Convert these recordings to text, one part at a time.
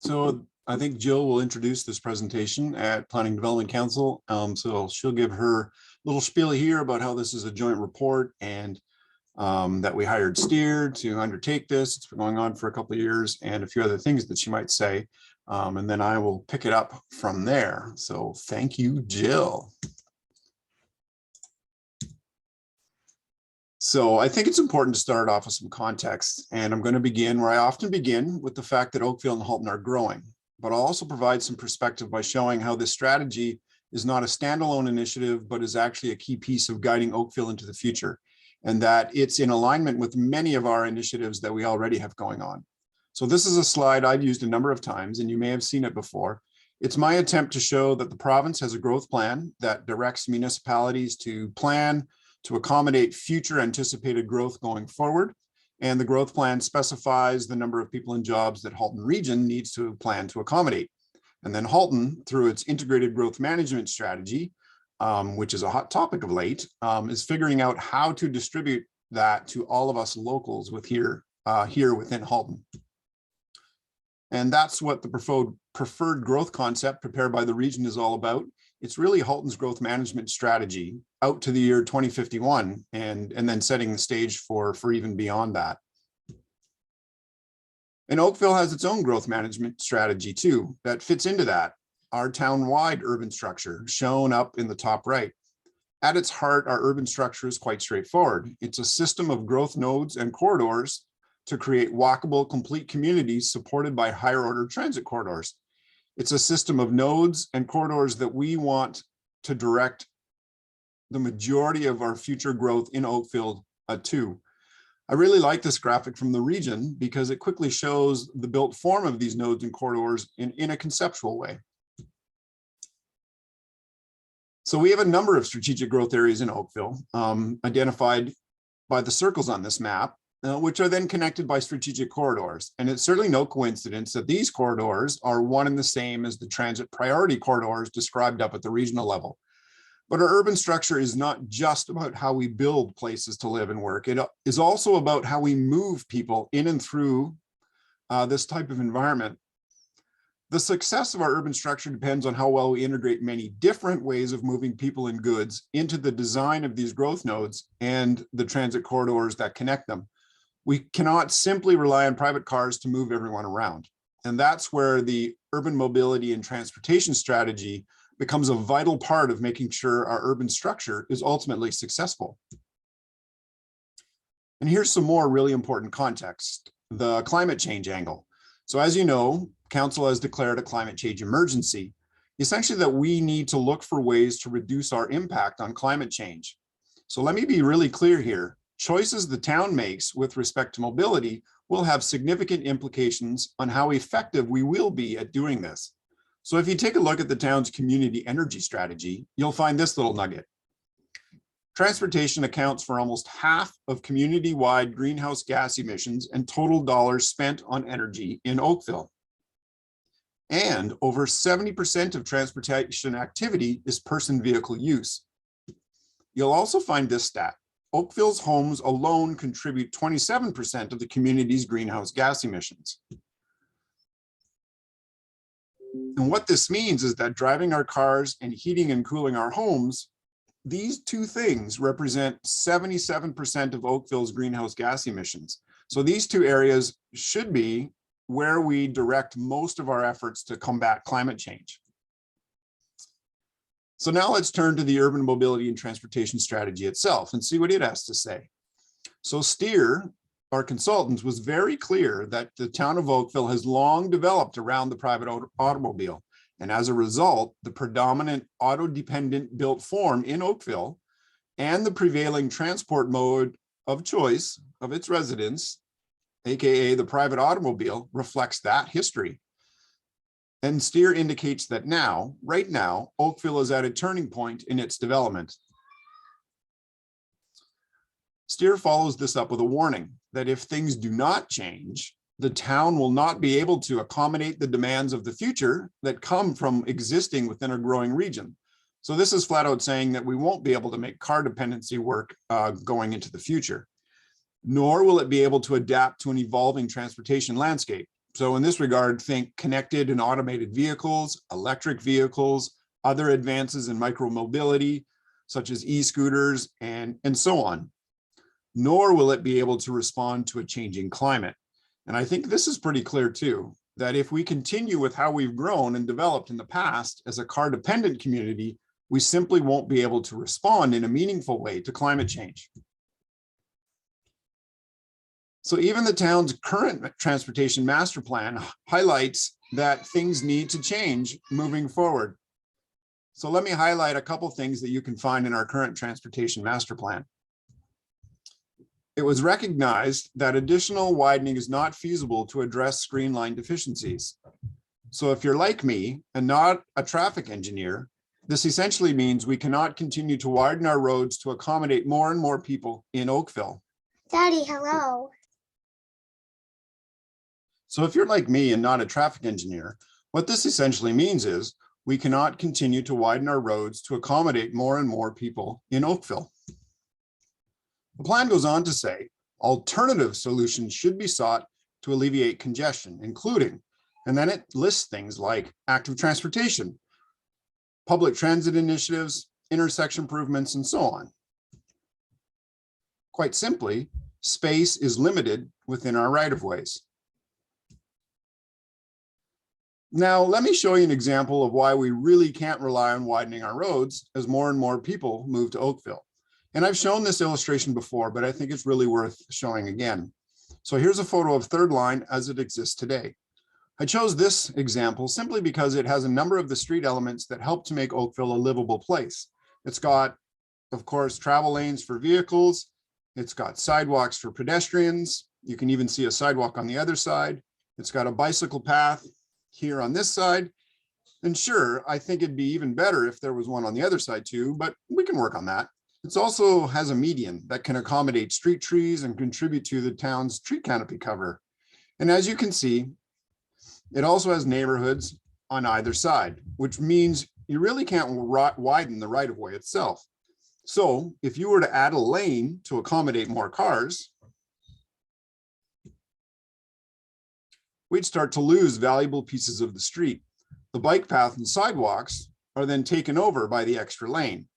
So I think Jill will introduce this presentation at Planning Development Council. So she'll give her little spiel here about how this is a joint report and that we hired Steer to undertake this. It's been going on for a couple of years and a few other things that she might say. And then I will pick it up from there. So thank you, Jill. So I think it's important to start off with some context, and I'm going to begin where I often begin, with the fact that Oakville and Halton are growing, but I'll also provide some perspective by showing how this strategy is not a standalone initiative, but is actually a key piece of guiding Oakville into the future, and that it's in alignment with many of our initiatives that we already have going on. So this is a slide I've used a number of times, and you may have seen it before. It's my attempt to show that the province has a growth plan that directs municipalities to plan to accommodate future anticipated growth going forward. And the growth plan specifies the number of people and jobs that Halton Region needs to plan to accommodate. And then Halton, through its integrated growth management strategy, which is a hot topic of late, is figuring out how to distribute that to all of us locals here within Halton. And that's what the preferred growth concept prepared by the region is all about. It's really Halton's growth management strategy out to the year 2051 and then setting the stage for even beyond that. And Oakville has its own growth management strategy too that fits into that. Our town-wide urban structure shown up in the top right. At its heart, our urban structure is quite straightforward. It's a system of growth nodes and corridors to create walkable, complete communities supported by higher order transit corridors. It's a system of nodes and corridors that we want to direct the majority of our future growth in Oakville to. I really like this graphic from the region because it quickly shows the built form of these nodes and corridors in a conceptual way. So we have a number of strategic growth areas in Oakville identified by the circles on this map, which are then connected by strategic corridors. And it's certainly no coincidence that these corridors are one and the same as the transit priority corridors described up at the regional level. But our urban structure is not just about how we build places to live and work. It is also about how we move people in and through this type of environment. The success of our urban structure depends on how well we integrate many different ways of moving people and goods into the design of these growth nodes and the transit corridors that connect them. We cannot simply rely on private cars to move everyone around. And that's where the urban mobility and transportation strategy becomes a vital part of making sure our urban structure is ultimately successful. And here's some more really important context, the climate change angle. So as you know, Council has declared a climate change emergency, essentially that we need to look for ways to reduce our impact on climate change. So let me be really clear here. Choices the town makes with respect to mobility will have significant implications on how effective we will be at doing this. So if you take a look at the town's community energy strategy, you'll find this little nugget. Transportation accounts for almost half of community-wide greenhouse gas emissions and total dollars spent on energy in Oakville. And over 70% of transportation activity is person vehicle use. You'll also find this stat. Oakville's homes alone contribute 27% of the community's greenhouse gas emissions. And what this means is that driving our cars and heating and cooling our homes, these two things represent 77% of Oakville's greenhouse gas emissions. So these two areas should be where we direct most of our efforts to combat climate change. So now let's turn to the urban mobility and transportation strategy itself and see what it has to say. So Steer, our consultant, was very clear that the town of Oakville has long developed around the private automobile. And as a result, the predominant auto-dependent built form in Oakville and the prevailing transport mode of choice of its residents, AKA the private automobile, reflects that history. And Steer indicates that right now, Oakville is at a turning point in its development. Steer follows this up with a warning that if things do not change, the town will not be able to accommodate the demands of the future that come from existing within a growing region. So this is flat out saying that we won't be able to make car dependency work going into the future, nor will it be able to adapt to an evolving transportation landscape. So in this regard, think connected and automated vehicles, electric vehicles, other advances in micromobility, such as e-scooters and so on. Nor will it be able to respond to a changing climate. And I think this is pretty clear too, that if we continue with how we've grown and developed in the past as a car-dependent community, we simply won't be able to respond in a meaningful way to climate change. So even the town's current transportation master plan highlights that things need to change moving forward. So let me highlight a couple things that you can find in our current transportation master plan. It was recognized that additional widening is not feasible to address screen line deficiencies. So if you're like me and not a traffic engineer, this essentially means we cannot continue to widen our roads to accommodate more and more people in Oakville. Daddy, hello. So if you're like me and not a traffic engineer, what this essentially means is we cannot continue to widen our roads to accommodate more and more people in Oakville. The plan goes on to say alternative solutions should be sought to alleviate congestion, including, and then it lists things like active transportation, public transit initiatives, intersection improvements, and so on. Quite simply, space is limited within our right-of-ways. Now, let me show you an example of why we really can't rely on widening our roads as more and more people move to Oakville. And I've shown this illustration before, but I think it's really worth showing again. So here's a photo of Third Line as it exists today. I chose this example simply because it has a number of the street elements that help to make Oakville a livable place. It's got, of course, travel lanes for vehicles. It's got sidewalks for pedestrians. You can even see a sidewalk on the other side. It's got a bicycle path here on this side. And sure, I think it'd be even better if there was one on the other side too, but we can work on that. It also has a median that can accommodate street trees and contribute to the town's tree canopy cover. And as you can see, it also has neighborhoods on either side, which means you really can't widen the right-of-way itself. So if you were to add a lane to accommodate more cars, we'd start to lose valuable pieces of the street. The bike path and sidewalks are then taken over by the extra lane.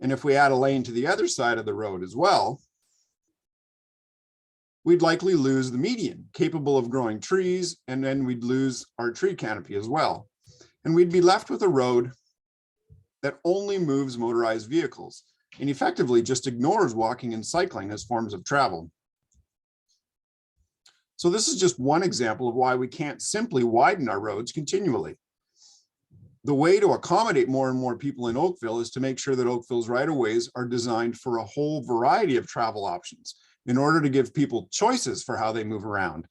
And if we add a lane to the other side of the road as well, we'd likely lose the median capable of growing trees, and then we'd lose our tree canopy as well. And we'd be left with a road that only moves motorized vehicles and effectively just ignores walking and cycling as forms of travel. So this is just one example of why we can't simply widen our roads continually. The way to accommodate more and more people in Oakville is to make sure that Oakville's right-of-ways are designed for a whole variety of travel options in order to give people choices for how they move around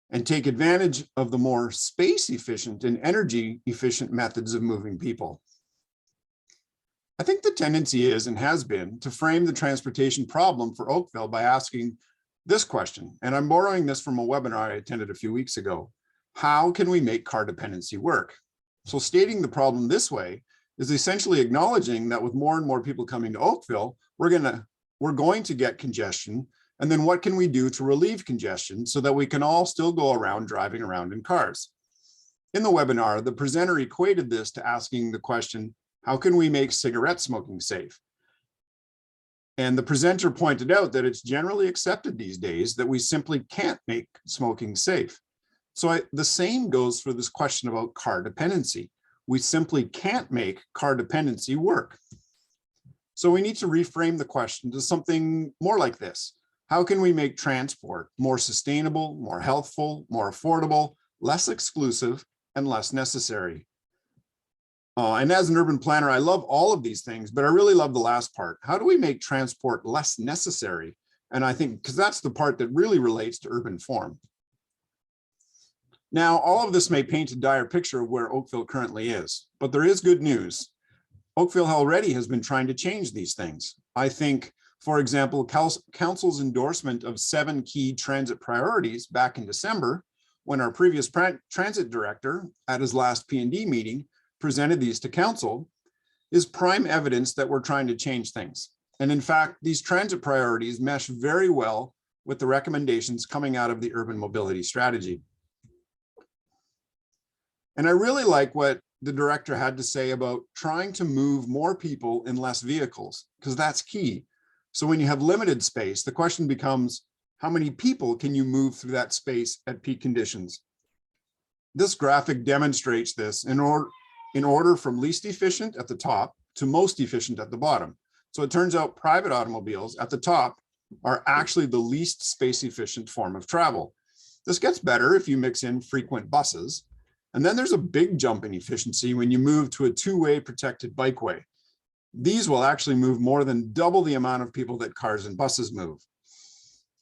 and take advantage of the more space-efficient and energy-efficient methods of moving people. I think the tendency is and has been to frame the transportation problem for Oakville by asking this question, and I'm borrowing this from a webinar I attended a few weeks ago. How can we make car dependency work? So stating the problem this way is essentially acknowledging that with more and more people coming to Oakville, we're going to get congestion. And then what can we do to relieve congestion so that we can all still go around driving around in cars? In the webinar, the presenter equated this to asking the question, how can we make cigarette smoking safe? And the presenter pointed out that it's generally accepted these days that we simply can't make smoking safe. So the same goes for this question about car dependency. We simply can't make car dependency work. So we need to reframe the question to something more like this. How can we make transport more sustainable, more healthful, more affordable, less exclusive, and less necessary? And as an urban planner, I love all of these things, but I really love the last part. How do we make transport less necessary? And I think, because that's the part that really relates to urban form. Now, all of this may paint a dire picture of where Oakville currently is, but there is good news. Oakville already has been trying to change these things. I think, for example, Council's endorsement of 7 key transit priorities back in December, when our previous transit director at his last P&D meeting presented these to Council, is prime evidence that we're trying to change things. And in fact, these transit priorities mesh very well with the recommendations coming out of the urban mobility strategy. And I really like what the director had to say about trying to move more people in less vehicles, because that's key. So when you have limited space, the question becomes, how many people can you move through that space at peak conditions? This graphic demonstrates this in order from least efficient at the top to most efficient at the bottom. So it turns out private automobiles at the top are actually the least space efficient form of travel. This gets better if you mix in frequent buses. And then there's a big jump in efficiency when you move to a two-way protected bikeway. These will actually move more than double the amount of people that cars and buses move.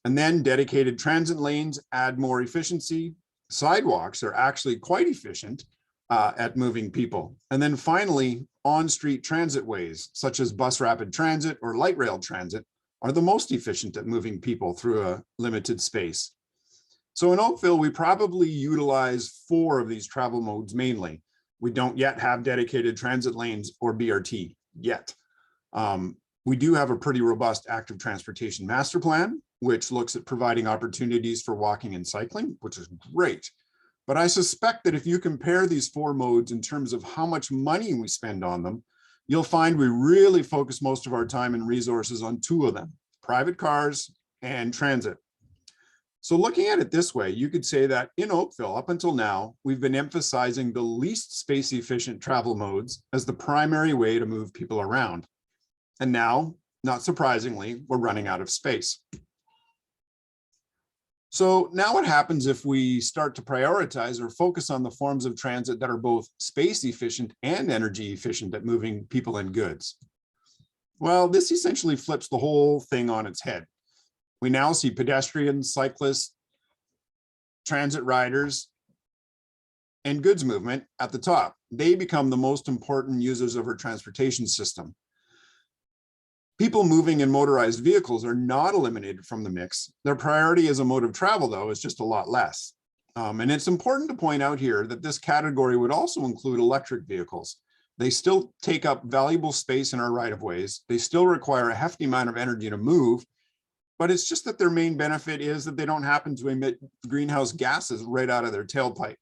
And then dedicated transit lanes add more efficiency. Sidewalks are actually quite efficient at moving people. And then finally, on-street transit ways, such as bus rapid transit or light rail transit, are the most efficient at moving people through a limited space. So in Oakville, we probably utilize 4 of these travel modes mainly. We don't yet have dedicated transit lanes or BRT yet. We do have a pretty robust active transportation master plan, which looks at providing opportunities for walking and cycling, which is great. But I suspect that if you compare these 4 modes in terms of how much money we spend on them, you'll find we really focus most of our time and resources on 2 of them, private cars and transit. So looking at it this way, you could say that in Oakville, up until now, we've been emphasizing the least space efficient travel modes as the primary way to move people around. And now, not surprisingly, we're running out of space. So now what happens if we start to prioritize or focus on the forms of transit that are both space efficient and energy efficient at moving people and goods? Well, this essentially flips the whole thing on its head. We now see pedestrians, cyclists, transit riders, and goods movement at the top. They become the most important users of our transportation system. People moving in motorized vehicles are not eliminated from the mix. Their priority as a mode of travel, though, is just a lot less. And it's important to point out here that this category would also include electric vehicles. They still take up valuable space in our right-of-ways. They still require a hefty amount of energy to move, but it's just that their main benefit is that they don't happen to emit greenhouse gases right out of their tailpipe.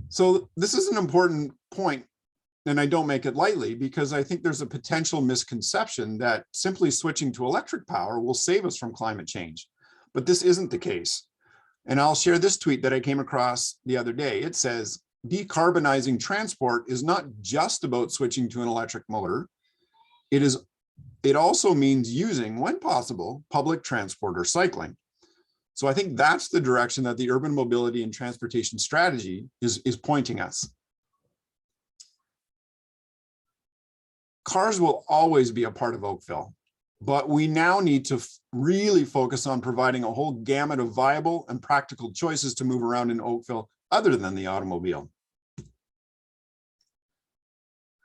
So this is an important point, and I don't make it lightly, because I think there's a potential misconception that simply switching to electric power will save us from climate change. But this isn't the case. And I'll share this tweet that I came across the other day. It says, decarbonizing transport is not just about switching to an electric motor. It also means using, when possible, public transport or cycling. So I think that's the direction that the urban mobility and transportation strategy is pointing us. Cars will always be a part of Oakville, but we now need to really focus on providing a whole gamut of viable and practical choices to move around in Oakville other than the automobile.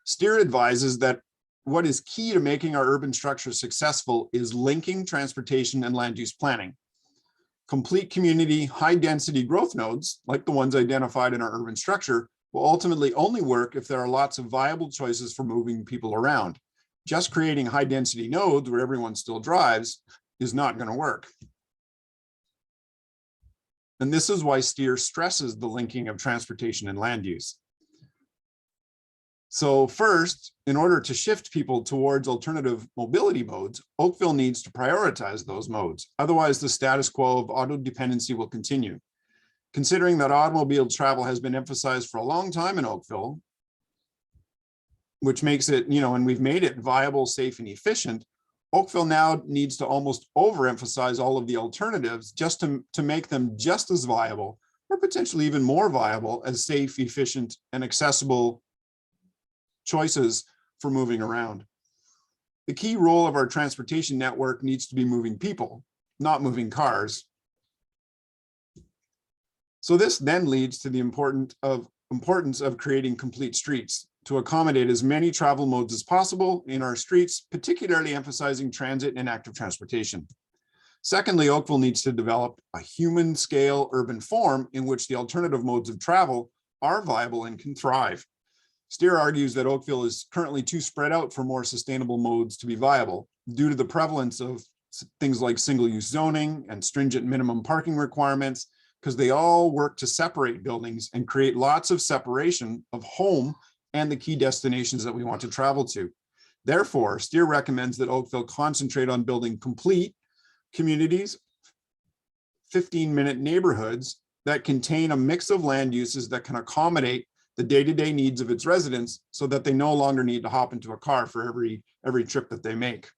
STEER advises that what is key to making our urban structure successful is linking transportation and land use planning. Complete community, high density growth nodes, like the ones identified in our urban structure, will ultimately only work if there are lots of viable choices for moving people around. Just creating high density nodes where everyone still drives is not going to work. And this is why STEER stresses the linking of transportation and land use. So first, in order to shift people towards alternative mobility modes, Oakville needs to prioritize those modes. Otherwise, the status quo of auto dependency will continue. Considering that automobile travel has been emphasized for a long time in Oakville, which makes it, and we've made it viable, safe, and efficient, Oakville now needs to almost overemphasize all of the alternatives just to make them just as viable, or potentially even more viable, as safe, efficient, and accessible choices for moving around. The key role of our transportation network needs to be moving people, not moving cars. So this then leads to the importance of creating complete streets to accommodate as many travel modes as possible in our streets, particularly emphasizing transit and active transportation. Secondly, Oakville needs to develop a human scale urban form in which the alternative modes of travel are viable and can thrive. STEER argues that Oakville is currently too spread out for more sustainable modes to be viable due to the prevalence of things like single-use zoning and stringent minimum parking requirements because they all work to separate buildings and create lots of separation of home and the key destinations that we want to travel to. Therefore, STEER recommends that Oakville concentrate on building complete communities, 15-minute neighborhoods that contain a mix of land uses that can accommodate the day-to-day needs of its residents so that they no longer need to hop into a car for every trip that they make.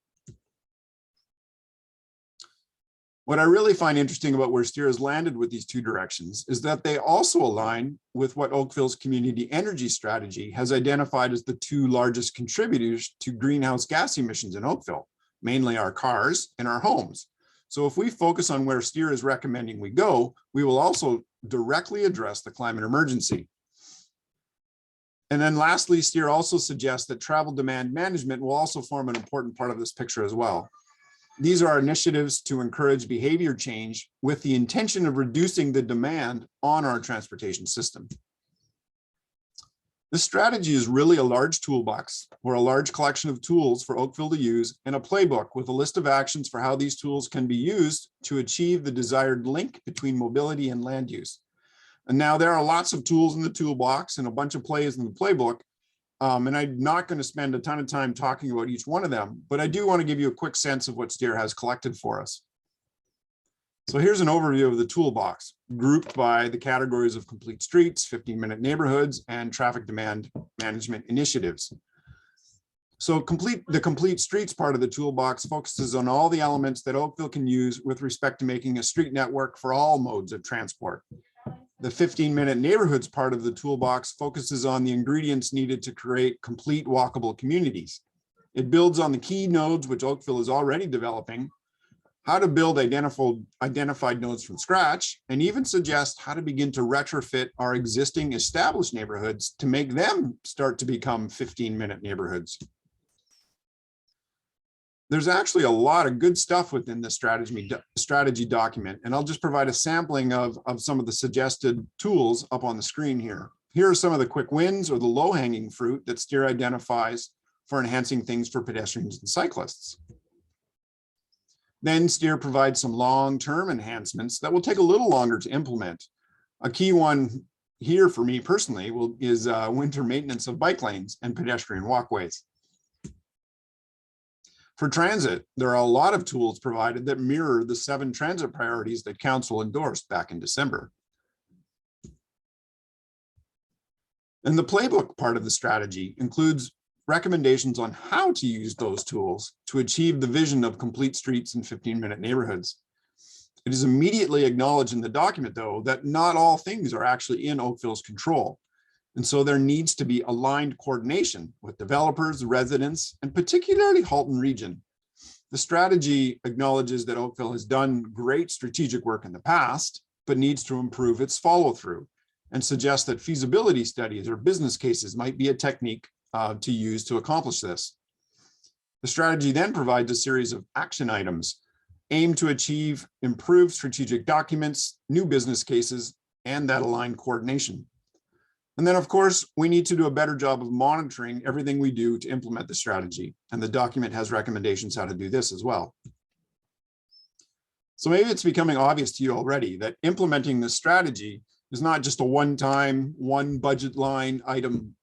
What I really find interesting about where STEER has landed with these two directions is that they also align with what Oakville's community energy strategy has identified as the two largest contributors to greenhouse gas emissions in Oakville, mainly our cars and our homes. So if we focus on where STEER is recommending we go, we will also directly address the climate emergency. And then lastly, STEER also suggests that travel demand management will also form an important part of this picture as well. These are initiatives to encourage behavior change with the intention of reducing the demand on our transportation system. This strategy is really a large toolbox or a large collection of tools for Oakville to use and a playbook with a list of actions for how these tools can be used to achieve the desired link between mobility and land use. And now there are lots of tools in the toolbox and a bunch of plays in the playbook. And I'm not going to spend a ton of time talking about each one of them, but I do want to give you a quick sense of what STEER has collected for us. So here's an overview of the toolbox, grouped by the categories of complete streets, 15-minute neighborhoods, and traffic demand management initiatives. So the complete streets part of the toolbox focuses on all the elements that Oakville can use with respect to making a street network for all modes of transport. The 15-minute neighborhoods part of the toolbox focuses on the ingredients needed to create complete walkable communities. It builds on the key nodes which Oakville is already developing, how to build identified nodes from scratch, and even suggest how to begin to retrofit our existing established neighborhoods to make them start to become 15-minute neighborhoods. There's actually a lot of good stuff within the strategy document, and I'll just provide a sampling of some of the suggested tools up on the screen here. Here are some of the quick wins or the low-hanging fruit that STEER identifies for enhancing things for pedestrians and cyclists. Then STEER provides some long-term enhancements that will take a little longer to implement. A key one here for me personally is winter maintenance of bike lanes and pedestrian walkways. For transit, there are a lot of tools provided that mirror the 7 transit priorities that Council endorsed back in December. And the playbook part of the strategy includes recommendations on how to use those tools to achieve the vision of complete streets and 15-minute neighborhoods. It is immediately acknowledged in the document, though, that not all things are actually in Oakville's control. And so there needs to be aligned coordination with developers, residents, and particularly Halton Region. The strategy acknowledges that Oakville has done great strategic work in the past, but needs to improve its follow-through and suggests that feasibility studies or business cases might be a technique to use to accomplish this. The strategy then provides a series of action items aimed to achieve improved strategic documents, new business cases, and that aligned coordination. And then, of course, we need to do a better job of monitoring everything we do to implement the strategy. And the document has recommendations how to do this as well. So maybe it's becoming obvious to you already that implementing this strategy is not just a one-time, one budget line item.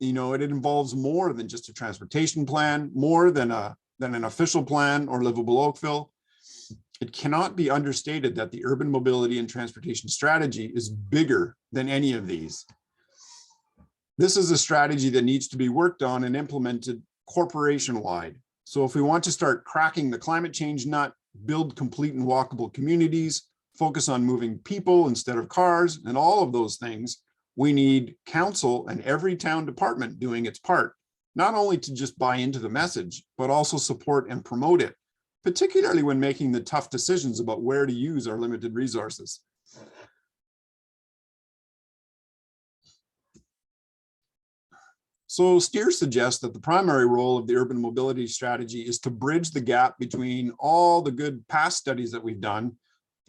You know, it involves more than just a transportation plan, more than an official plan or livable Oakville. It cannot be understated that the urban mobility and transportation strategy is bigger than any of these. This is a strategy that needs to be worked on and implemented corporation-wide. So if we want to start cracking the climate change nut, build complete and walkable communities, focus on moving people instead of cars, and all of those things, we need council and every town department doing its part, not only to just buy into the message, but also support and promote it, particularly when making the tough decisions about where to use our limited resources. So STEER suggests that the primary role of the urban mobility strategy is to bridge the gap between all the good past studies that we've done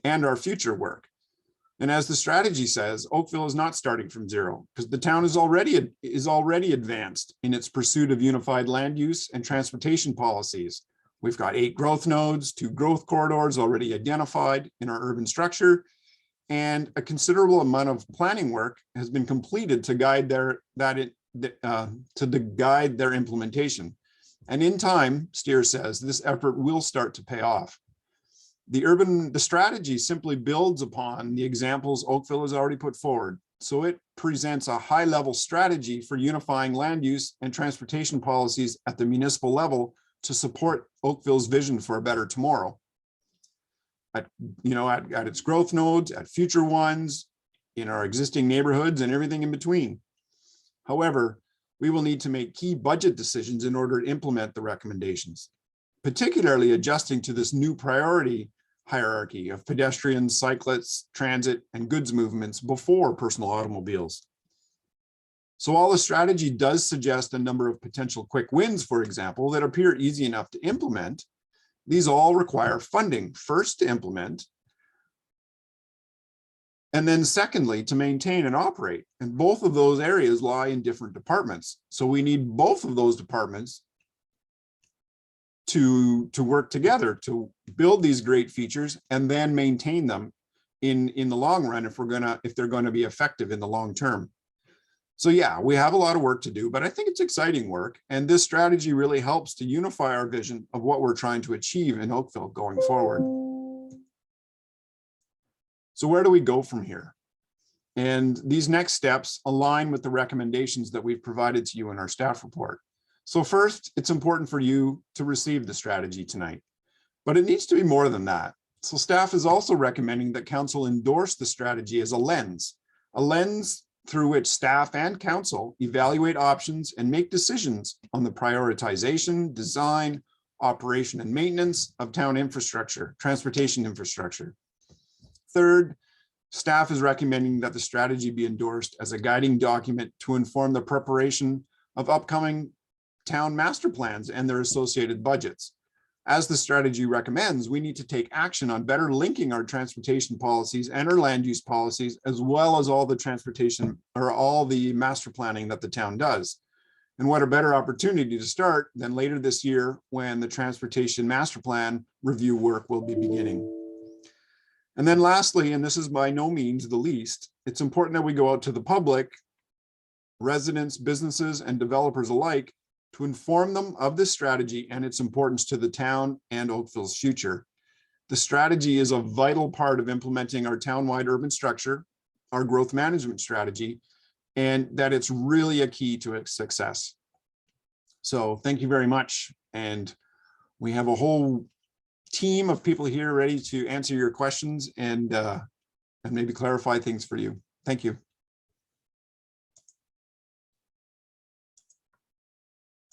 and our future work. And as the strategy says, Oakville is not starting from zero because the town is already advanced in its pursuit of unified land use and transportation policies. We've got 8 growth nodes, 2 growth corridors already identified in our urban structure, and a considerable amount of planning work has been completed to guide their implementation. And in time, Steer says, this effort will start to pay off. The strategy simply builds upon the examples Oakville has already put forward. So it presents a high-level strategy for unifying land use and transportation policies at the municipal level to support Oakville's vision for a better tomorrow. At its growth nodes, at future ones, in our existing neighborhoods, and everything in between. However, we will need to make key budget decisions in order to implement the recommendations, particularly adjusting to this new priority hierarchy of pedestrians, cyclists, transit, and goods movements before personal automobiles. So while the strategy does suggest a number of potential quick wins, for example, that appear easy enough to implement, these all require funding, first to implement, and then secondly, to maintain and operate. And both of those areas lie in different departments. So we need both of those departments to work together to build these great features and then maintain them in the long run if they're going to be effective in the long term. So yeah, we have a lot of work to do, but I think it's exciting work. And this strategy really helps to unify our vision of what we're trying to achieve in Oakville going forward. So where do we go from here? And these next steps align with the recommendations that we've provided to you in our staff report. So first, it's important for you to receive the strategy tonight, but it needs to be more than that. So staff is also recommending that council endorse the strategy as a lens through which staff and council evaluate options and make decisions on the prioritization, design, operation, and maintenance of town infrastructure, transportation infrastructure. Third, staff is recommending that the strategy be endorsed as a guiding document to inform the preparation of upcoming town master plans and their associated budgets. As the strategy recommends, we need to take action on better linking our transportation policies and our land use policies, as well as all the master planning that the town does. And what a better opportunity to start than later this year when the transportation master plan review work will be beginning. And then lastly, and this is by no means the least, it's important that we go out to the public, residents, businesses, and developers alike to inform them of this strategy and its importance to the town and Oakville's future. The strategy is a vital part of implementing our town-wide urban structure, our growth management strategy, and that it's really a key to its success. So thank you very much. And we have a whole team of people here ready to answer your questions and maybe clarify things for you. Thank you.